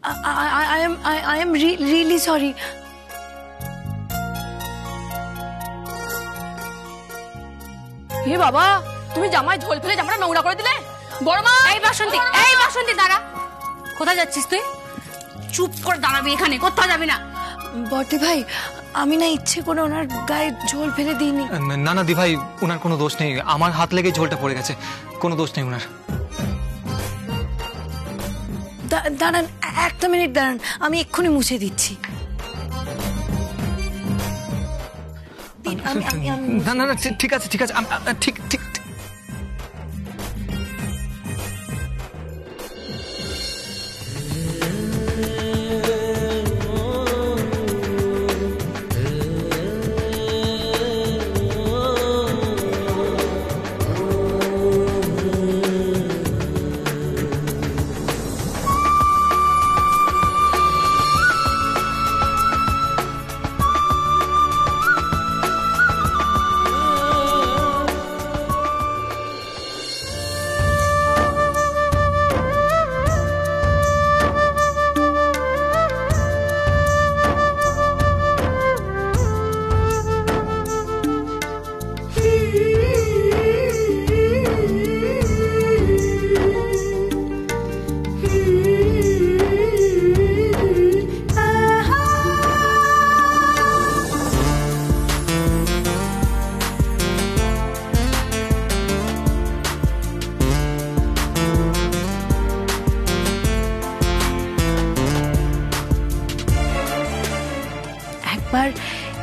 I am really sorry. হে বাবা, তুমি জামায় ঝোল ফেলে জামাটা নোংরা করে দিলে। বড় মা, এই বাসন্তী দাঁড়া। কোথায় যাচ্ছিস তুই? চুপ করে দাঁড়াবি এখানে, কোথাও যাবি না। বড়দি ভাই, আমি না ইচ্ছে করে ওনার গায়ে ঝোল ফেলে দিইনি। না না দি ভাই, ওনার কোনো দোষ নেই, আমার হাত লেগে ঝোলটা পড়ে গেছে, কোনো দোষ নেই ওনার। দাঁড়ান, একটা মিনিট দাঁড়ান, আমি এক্ষুনি মুছে দিচ্ছি। না না না, ঠিক আছে ঠিক আছে, ঠিক ঠিক।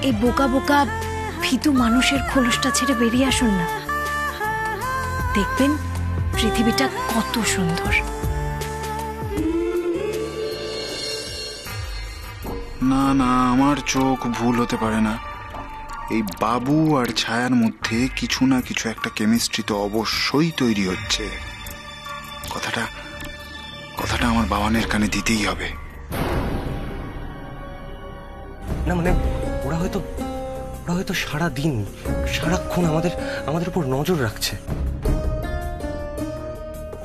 এই বোকা বোকা ভীতু মানুষের খোলসটা ছেড়ে বেরিয়ে আসুন না, দেখবেন পৃথিবীটা কত সুন্দর। না না, আমার চোখ ভুল হতে পারে না। এই বাবু আর ছায়ার মধ্যে কিছু না কিছু একটা কেমিস্ট্রি তো অবশ্যই তৈরি হচ্ছে। কথাটা আমার বাবানের কানে দিতেই হবে। না মানে ওরা হয়তো সারা দিন সারাক্ষণ আমাদের উপর নজর রাখছে।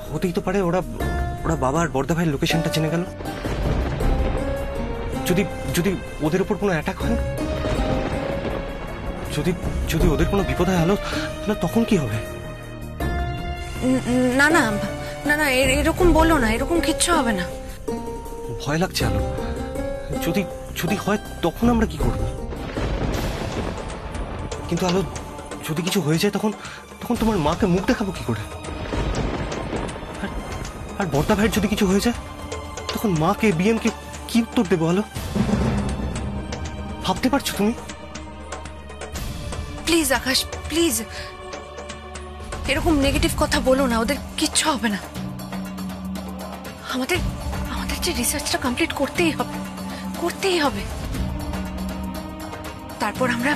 হতেই তো পারে ওরা বাবা আর বড়দা ভাইয়ের লোকেশনটা জেনে গেল। যদি ওদের উপর কোনো অ্যাটাক হয়, যদি ওদের কোনো বিপদ হয় আলো, তাহলে তখন কি হবে? না না না না, এরকম বলো না, এরকম কিচ্ছু হবে না। ভয় লাগছে আলো, যদি হয় তখন আমরা কি করব? কিন্তু আলো, যদি কিছু হয়ে যায় তখন তোমার মাকে মুখ দেখাবো কি করে? আর বড়দা ভাইয়ের যদি কিছু হয়ে যায় তখন মাকে বিএমকে কি উত্তর দেবো আলো? ভাবতে পারছো তুমি? প্লিজ আকাশ, প্লিজ এরকম নেগেটিভ কথা বলো না, ওদের কিচ্ছু হবে না। আমাদের যে রিসার্চটা কমপ্লিট করতেই হবে। তারপর আমরা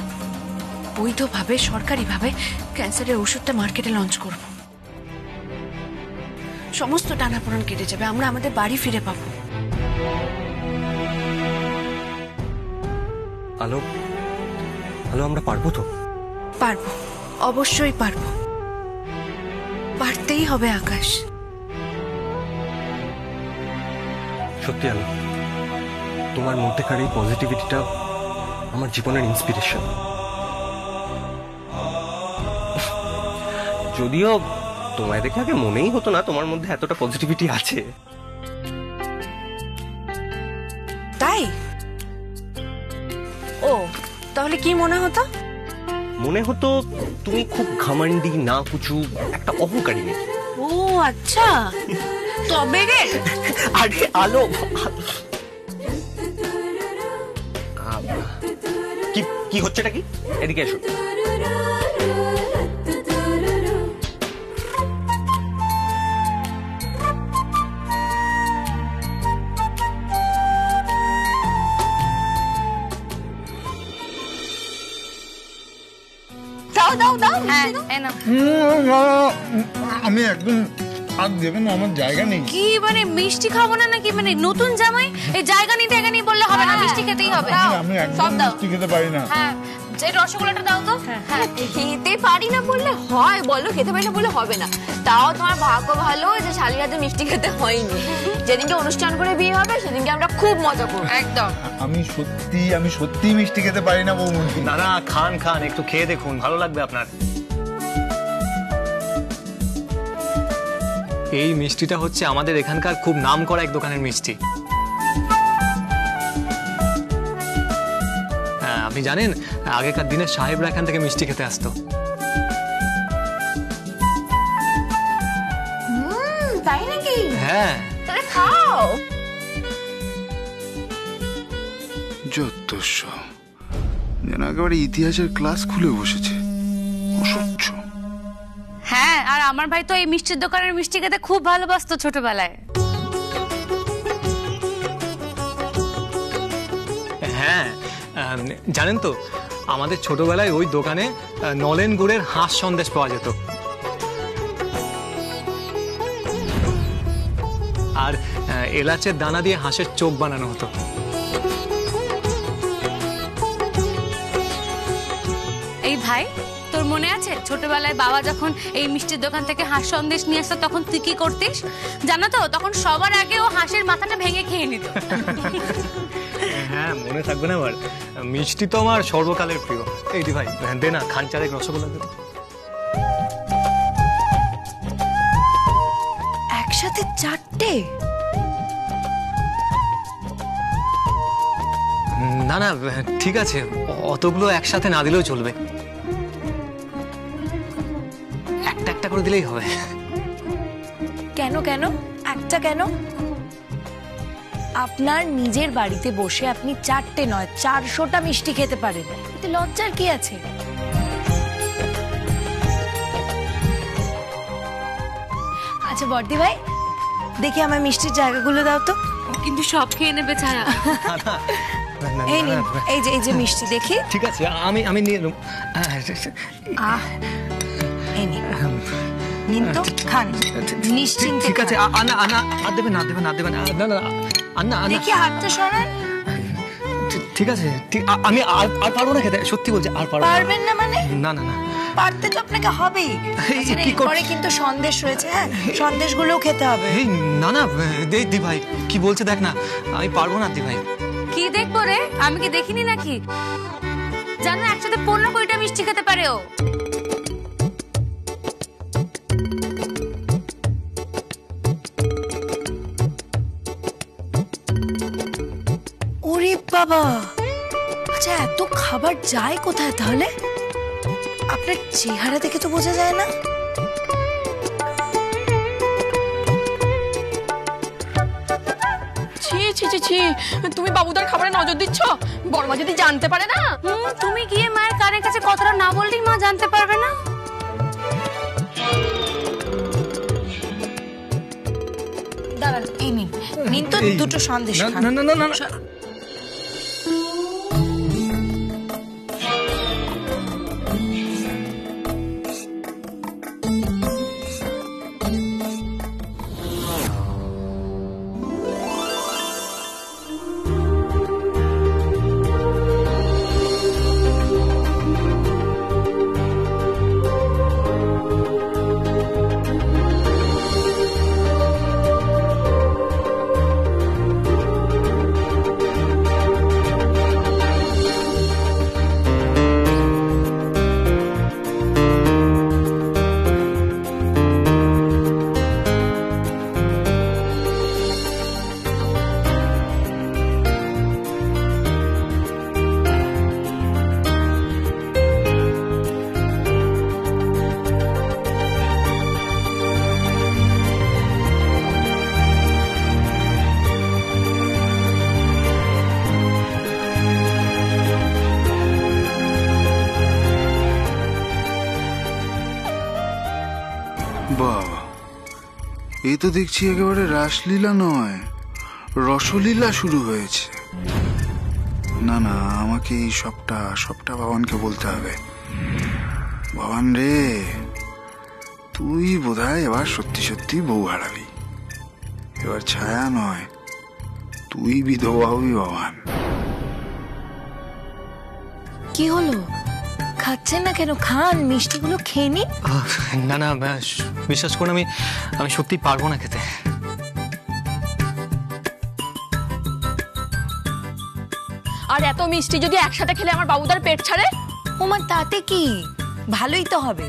বৈধভাবে সরকারিভাবে ক্যান্সারের ওষুধটা মার্কেটে লঞ্চ করব। সমস্ত টানাপোড়েন কেটে যাবে, আমরা আমাদের বাড়ি ফিরে পাবো। আলো, আমরা পারবো তো? পারবো, অবশ্যই পারবো, পারতেই হবে আকাশ। সত্যি আলো, তোমার মধ্যেকার এই পজিটিভিটিটা আমার জীবনের ইন্সপিরেশন। যদিও তোমায় দেখে আগে মনেই হতো না তোমার মধ্যে এতটা পজিটিভিটি আছে। তাই? ও, তাহলে কি মনে হতো? মনে হতো তুমি খুব ঘামান্ডি, না কুচু একটা অহংকারী মেয়ে। ও আচ্ছা, তবে রে। আরে আলো, কি হচ্ছেটা কি? এদিকে এসো। দাও। হ্যাঁ, আমি একদম হাত দেবেন না, আমার জায়গা নেই। কি মানে মিষ্টি খাবো না নাকি? মানে নতুন জামাই এই জায়গা নেই বললে হবে না, মিষ্টি খেতেই হবে। আমি একদম মিষ্টি খেতে পারি না। হ্যাঁ, যে রসগোল্লাটা দাও তো। হ্যাঁ, খেতে পারি না বললে হয়? বলো খেতে পারি না বললে হবে না। তাও তোমার ভাগ্য ভালো যে শালির হাতে মিষ্টি খেতে হয়নি। যেদিনকে অনুষ্ঠান করে বিয়ে হবে সেদিনকে আমরা খুব মজা করবো। একদম। আমি সত্যি মিষ্টি খেতে পারি না বৌমনি। না না, খান খান, একটু খেয়ে দেখুন, ভালো লাগবে আপনার। এই মিষ্টিটা হচ্ছে আমাদের এখানকার খুব নাম করা এক দোকানের মিষ্টি। হ্যাঁ, আপনি জানেন আগেকার দিনে সাহেবরা এখান থেকে মিষ্টি খেতে আসতো। তাই নাকি? হ্যাঁ। তাহলে খাও। যত সব যেন একেবারে ইতিহাসের ক্লাস খুলে বসেছে, অসহ্য। হ্যাঁ, আর আমার ভাই তো এই মিষ্টির দোকানের মিষ্টি খেতে খুব ভালোবাসতো ছোটবেলায়। হ্যাঁ, জানেন তো আমাদের ছোটবেলায় ওই দোকানে নলেন গুড়ের হাঁস সন্দেশ পাওয়া যেত। আর এলাচের দানা দিয়ে হাঁসের চোখ বানানো হতো। এই ভাই, তোর মনে আছে ছোটবেলায় বাবা যখন এই মিষ্টির দোকান থেকে হাঁস সন্দেশ নিয়ে আসতো তখন তুই কি করতিস জানো তো? তখন সবার আগে ও হাঁসের মাথাটা ভেঙে খেয়ে নিত। হ্যাঁ, মনে থাকবে না আবার। মিষ্টি তো আমার সর্বকালের প্রিয়। এই দি ভাই, দে না খান চারেক রসগোল্লা দে। একসাথে 4টে? না না, ঠিক আছে, অতগুলো একসাথে না দিলেও চলবে, একটা একটা করে দিলেই হবে। কেন কেন একটা কেন? আপনার নিজের বাড়িতে বসে আপনি 4টে নয় 400টা মিষ্টি খেতে পারেন, এতে লজ্জার কি আছে? আচ্ছা বর্দি ভাই, দেখি আমার মিষ্টির জায়গাগুলো দাও তো। কিন্তু সব খেয়ে নেবে ছায়া। এই নিন, এই যে মিষ্টি দেখি। ঠিক আছে, আমি নিয়ে নেব। আহ, এই নিন, নিন তো, খান নিশ্চিন্তে। ঠিক আছে, আনা আনা, আর দেবেন না, দেবেন না, দেবেন না, না না, আন্না আন্না। দেখি হাতটা সরান। ঠিক আছে, আমি আর পারবো না খেতে, সত্যি বলছি, আর পারবো না। পারবেন না মানে? না না না, পারতে তো আপনাকে হবেই। এই, কি এরপরে কিন্তু সন্দেশ রয়েছে, হ্যাঁ, সন্দেশগুলোও খেতে হবে। এই না না, দি ভাই কি বলছে দেখ না, আমি পারবো না দি ভাই। কি দেখবো রে? আমি কি দেখিনি নাকি? জানো একসাথে 15-20টা মিষ্টি খেতে পারে ও। ওরে বাবা, আচ্ছা এত খাবার যায় কোথায় তাহলে? আপনার চেহারা দেখে তো বোঝা যায় না। ছি ছি ছি ছি, তুমি বাবুদার খাবারে নজর দিচ্ছ? বড় মা যদি জানতে পারে না। তুমি গিয়ে মায়ের কানের কাছে কথাটা না বললেই মা জানতে পারবে না। দাঁড়ান, এই নিন, নিন তো দুটো সন্দেশ খান। না না না না, বাবা, এই তো দেখছি একেবারে রাসলীলা নয়, রসলীলা শুরু হয়েছে। না না, আমাকে এই সবটা বাবানকে বলতে হবে। বাবান রে, তুই বোধহয় এবার সত্যি সত্যি বউ হারাবি। এবার ছায়া নয়, তুই বিধবা হবি বাবান। কি হলো, খাচ্ছেন না কেন? খান, মিষ্টিগুলো খেয়ে নিন। না না, বিশ্বাস করুন, আমি সত্যি পারবো না খেতে। আর এত মিষ্টি যদি একসাথে খেলে আমার বাবুদার পেট ছাড়ে। ওমা তাতে কি, ভালোই তো হবে।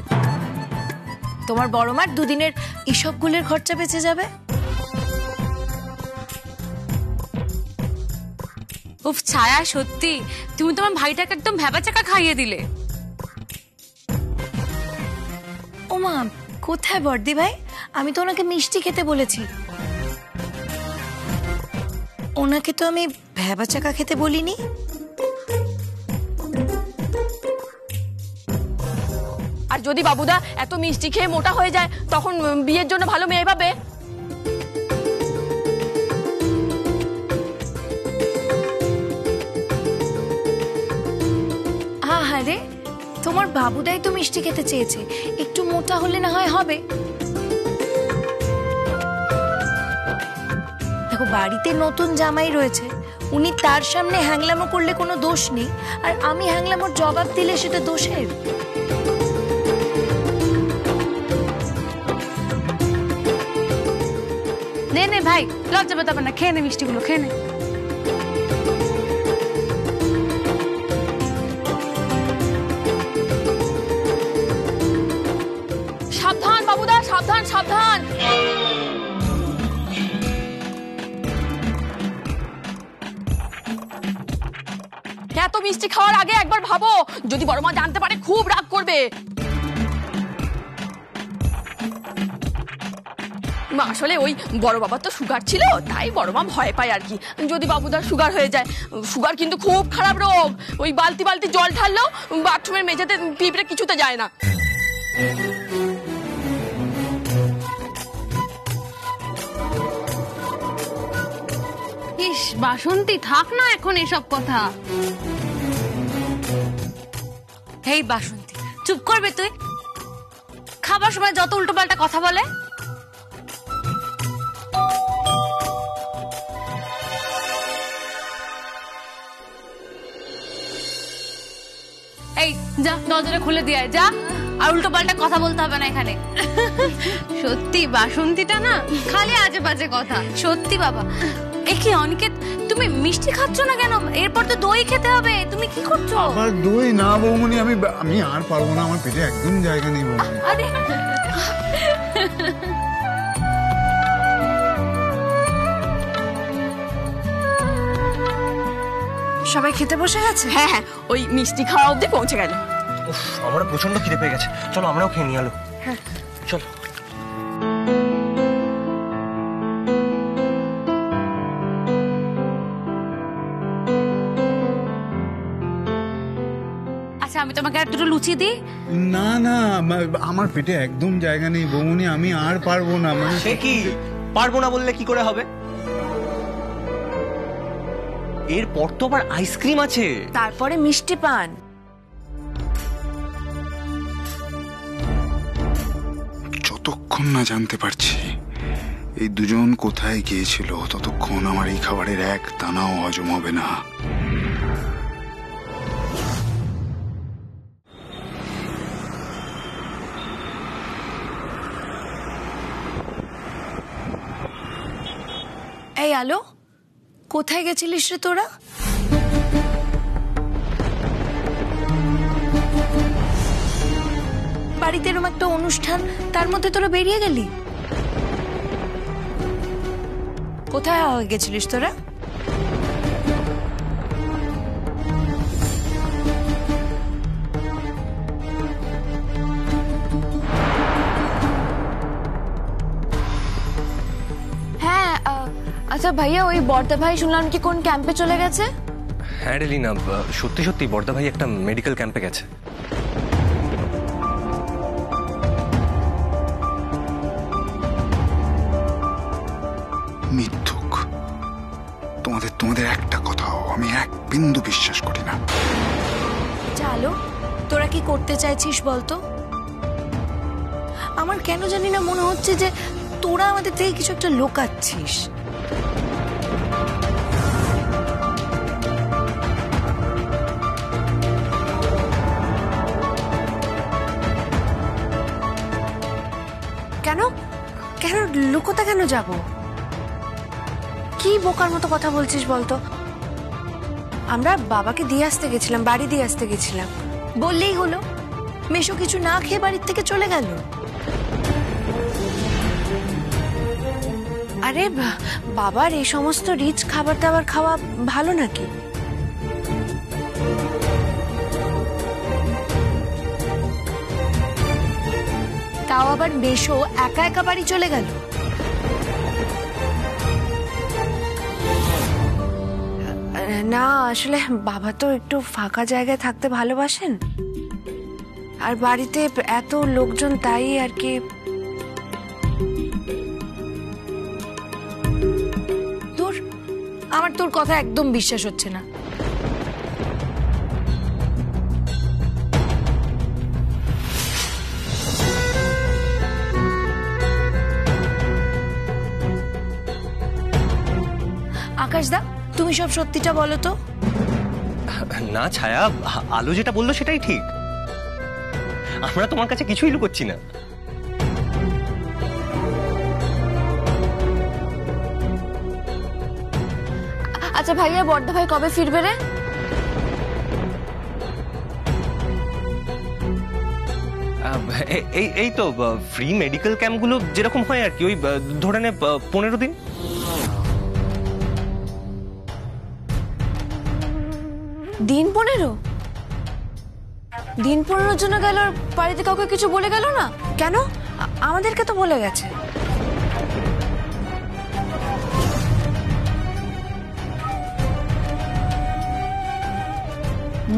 তোমার বড় মার দুদিনের ইসবগুলের খরচা বেঁচে যাবে। উফ ছায়া, সত্যি তুমি তোমার ভাইটাকে একদম ভ্যাবাচাকা খাইয়ে দিলে। ওমা কোথায় বর্দি ভাই, আমি তো ওনাকে মিষ্টি খেতে বলেছি, ওনাকে তো আমি ভ্যাবাচাকা খেতে বলিনি। আর যদি বাবুদা এত মিষ্টি খেয়ে মোটা হয়ে যায় তখন বিয়ের জন্য ভালো মেয়ে পাবে। আরে তোমার বাবুদাই তো মিষ্টি খেতে চেয়েছে, একটু মোটা হলে না হয় হবে। দেখো বাড়িতে নতুন জামাই রয়েছে, উনি তার সামনে হ্যাংলামো করলে কোনো দোষ নেই, আর আমি হ্যাংলামোর জবাব দিলে সেটা দোষের। নে নে ভাই, লজ্জা পেতে হবে না, খেয়ে নে মিষ্টিগুলো, খেয়ে নে। সাবধান বাবুদা, সাবধান সাবধান। এত মিষ্টি খাওয়ার আগে একবার ভাবো, যদি বড় মা জানতে পারে খুব রাগ করবে। আসলে ওই বড় বাবার তো সুগার ছিল, তাই বড় মা ভয় পায় আর কি, যদি বাবুদার সুগার হয়ে যায়। সুগার কিন্তু খুব খারাপ রোগ, ওই বালতি বালতি জল ঢাললেও বাথরুমের মেঝেতে পিঁপড়ে কিছুতে যায় না। ইস বাসন্তী, থাক না এখন এসব কথা। হেই বাসন্তী, চুপ করবে তুই? খাবার সময় যত উল্টোপাল্টা কথা বলে। এই যা, দরজাটা খুলে দিয়ে আয়, যা। আর উল্টোপাল্টা কথা বলতে হবে না এখানে। সত্যি বাসন্তীটা না খালি আজে বাজে কথা। সত্যি বাবা। কি অনিকেত, তুমি মিষ্টি খাচ্ছ না কেন? এরপর তো দই খেতে হবে, তুমি কি করছো? আবার দই না বৌমনি, আমি আর পারবো না, আমার পেটে একদম জায়গা নেই বৌমনি। আরে সবাই খেতে বসে গেছে? হ্যাঁ হ্যাঁ, ওই মিষ্টি খাওয়া অব্দি পৌঁছে গেল। উফ, আমারও প্রচন্ড খিদে পেয়ে গেছে, চলো আমরাও খেয়ে নিয়ে আলো। হ্যাঁ চলো। আচ্ছা, আমি তোমাকে আর দুটো লুচি দিই। না না, আমার পেটে একদম জায়গা নেই বৌমনি, আমি আর পারবো না। সে কি, পারবো না বললে কি করে হবে? এরপর তো আবার আইসক্রিম আছে, তারপরে মিষ্টি পান। যতক্ষণ না জানতে পারছি এই দুজন কোথায় গিয়েছিল, ততক্ষণ আমার এই খাবারের এক দানাও হজম হবে না। এই আলো, কোথায় গেছিলিস রে তোরা? বাড়িতে এরকম একটা অনুষ্ঠান, তার মধ্যে তোরা বেরিয়ে গেলি? কোথায় গেছিলিস তোরা? হ্যাঁ আচ্ছা ভাইয়া, ওই বর্দা ভাই শুনলাম কি কোন ক্যাম্পে চলে গেছে? হ্যাঁ রেলিনা, সত্যি সত্যি বর্দা ভাই একটা মেডিকেল ক্যাম্পে গেছে। মিথ্যুক, তোমাদের একটা কথাও আমি এক বিন্দু বিশ্বাস করি না। চলো, তোরা কি করতে চাইছিস বলতো? আমার কেন জানি না মনে হচ্ছে যে তোরা আমাদের থেকে কিছু একটা লুকাচ্ছিস। কেন কেন লুকোতে কেন যাব? কি বোকার মতো কথা বলছিস বলতো? আমরা বাবাকে দিয়ে আসতে গেছিলাম, বাড়ি দিয়ে আসতে গেছিলাম। বললেই হলো, মেশো কিছু না খেয়ে বাড়ির থেকে চলে গেল। আরে বাবার এই সমস্ত রিচ খাবার দাবার খাওয়া ভালো নাকি? তাও আবার মেশো একা একা বাড়ি চলে গেল। না আসলে বাবা তো একটু ফাঁকা জায়গায় থাকতে ভালোবাসেন, আর বাড়িতে এত লোকজন, তাই আর কি। আমার তোর কথা একদম বিশ্বাস হচ্ছে না। আকাশদা, তুমি সব সত্যিটা বলো তো। না ছায়া, আলো যেটা বললো সেটাই ঠিক। আমরা তোমার কাছে কিছুই লুকোচ্ছি না। আচ্ছা ভাইয়া, বড়দা ভাই কবে ফিরবে রে? এই তো ফ্রি মেডিকেল ক্যাম্পগুলো যেরকম হয় আর কি, ওই ধরে নে 15 দিন। দিন 15? দিন 15 জন্য গেল, আর বাড়িতে কাউকে কিছু বলে গেল না কেন? আমাদেরকে তো বলে গেছে।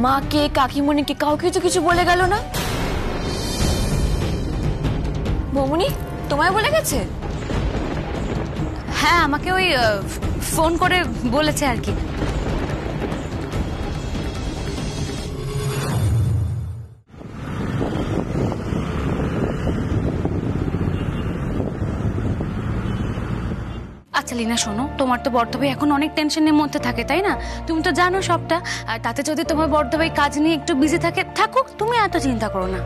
মাকে, কাকিমণিকে, কাউকে তো কিছু বলে গেল না। বৌমনি, তোমায় বলে গেছে? হ্যাঁ, আমাকে ওই ফোন করে বলেছে আর কি। আচ্ছা লীনা শোনো, তোমার তো বর্ধভাই এখন অনেক টেনশনের মধ্যে থাকে, তাই না? তুমি তো জানো সবটা। আর তাতে যদি তোমার বর্ধভাই কাজ নিয়ে একটু বিজি থাকে, থাকুক, তুমি এত চিন্তা করো না।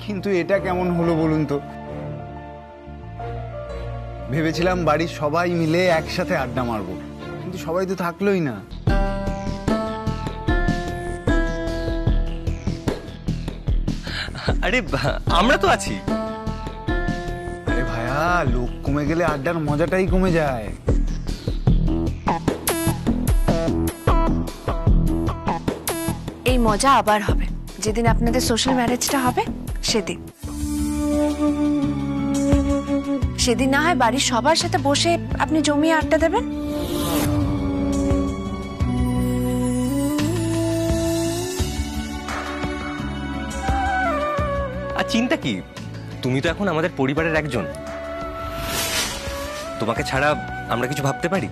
কিন্তু এটা কেমন হলো বলুন তো? ভেবেছিলাম বাড়ির সবাই মিলে একসাথে আড্ডা মারবো, কিন্তু সবাই তো থাকলোই না। আরে আমরা তো আছি। আরে ভাইয়া, লোক কমে গেলে আড্ডার মজাটাই কমে যায়। এই মজা আবার হবে যেদিন আপনাদের সোশ্যাল ম্যারেজটা হবে, সেদিন। সেদিন না হয় বাড়ির সবার সাথে বসে আপনি জমিয়ে আড্ডা দেবেন। আর চিন্তা কি, তুমি তো এখন আমাদের পরিবারের একজন। তোমাকে ছাড়া আমরা কিছু ভাবতে পারি?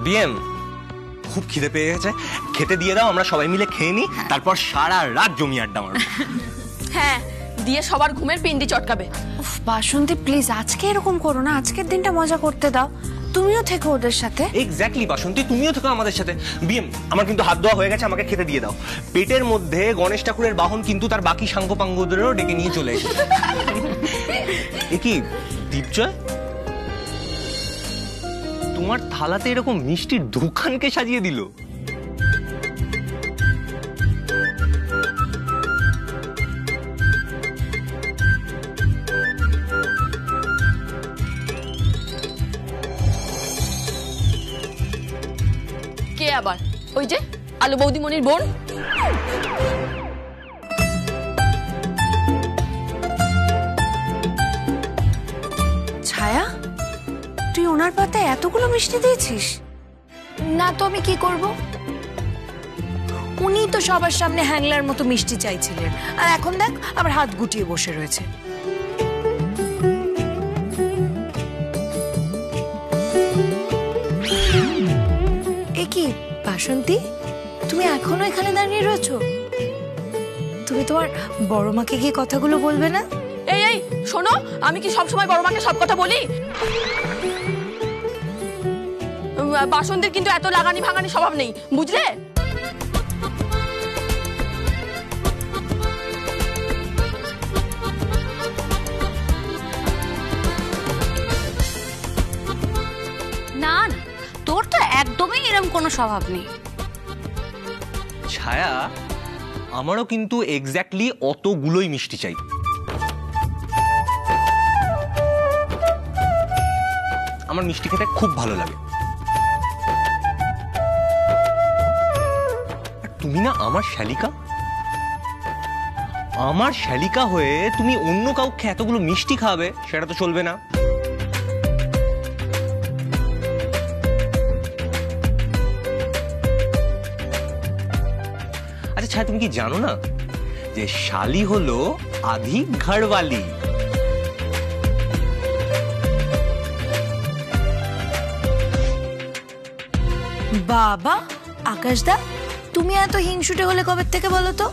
বিএম, খুব খিদে পেয়ে গেছে, খেতে দিয়ে দাও, আমরা সবাই মিলে খেয়ে নিই, তারপর সারা রাত জমি আড্ডা মারবো। হ্যাঁ, দিয়ে সবার ঘুমের পিন্ডি চটকাবে। উফ বাসন্তী, প্লিজ আজকে এরকম করো না, আজকের দিনটা মজা করতে দাও। তুমিও থেকো ওদের সাথে। এক্স্যাক্টলি বাসন্তী, তুমিও থেকো আমাদের সাথে। বিএম, আমার কিন্তু হাত ধোয়া হয়ে গেছে, আমাকে খেতে দিয়ে দাও। পেটের মধ্যে গণেশ ঠাকুরের বাহন কিন্তু তার বাকি সাঙ্গপাঙ্গদেরও ডেকে নিয়ে চলে এসেছে। এ কি দীপজয়, তোমার থালাতে এরকম মিষ্টির দোকানকে সাজিয়ে দিল? কে আবার? ওই যে আলু বৌদিমণির বোন। ছায়া, তুই ওনার পাতায় এতগুলো মিষ্টি দিয়েছিস? না তো আমি কি করব? উনি তো সবার সামনে হ্যাংলার মতো মিষ্টি চাইছিলেন, আর এখন দেখ আবার হাত গুটিয়ে বসে রয়েছে। এ কি বাসন্তী, তুমি এখনো এখানে দাঁড়িয়ে রয়েছো? তুমি তোমার বড় মাকে গিয়ে কথাগুলো বলবে না? এই এই শোনো, আমি কি সবসময় বড় মাকে সব কথা বলি? বাসন্তীর কিন্তু এত লাগানি ভাঙানি স্বভাব নেই, বুঝলে? স্বভাব নেই। ছায়া, আমারও কিন্তু এক্স্যাক্টলি অতগুলোই মিষ্টি চাই। আমার মিষ্টি খেতে খুব ভালো লাগে। আর তুমি না আমার শালিকা, আমার শালিকা হয়ে তুমি অন্য কাউকে এতগুলো মিষ্টি খাবে, সেটা তো চলবে না। আচ্ছা ছায়া, তুমি কি জানো না যে শালি হলো আধি ঘরওয়ালি? বাবা, আকাশদা, তুমি এত হিংসুটে হলে কবে থেকে বলো তো?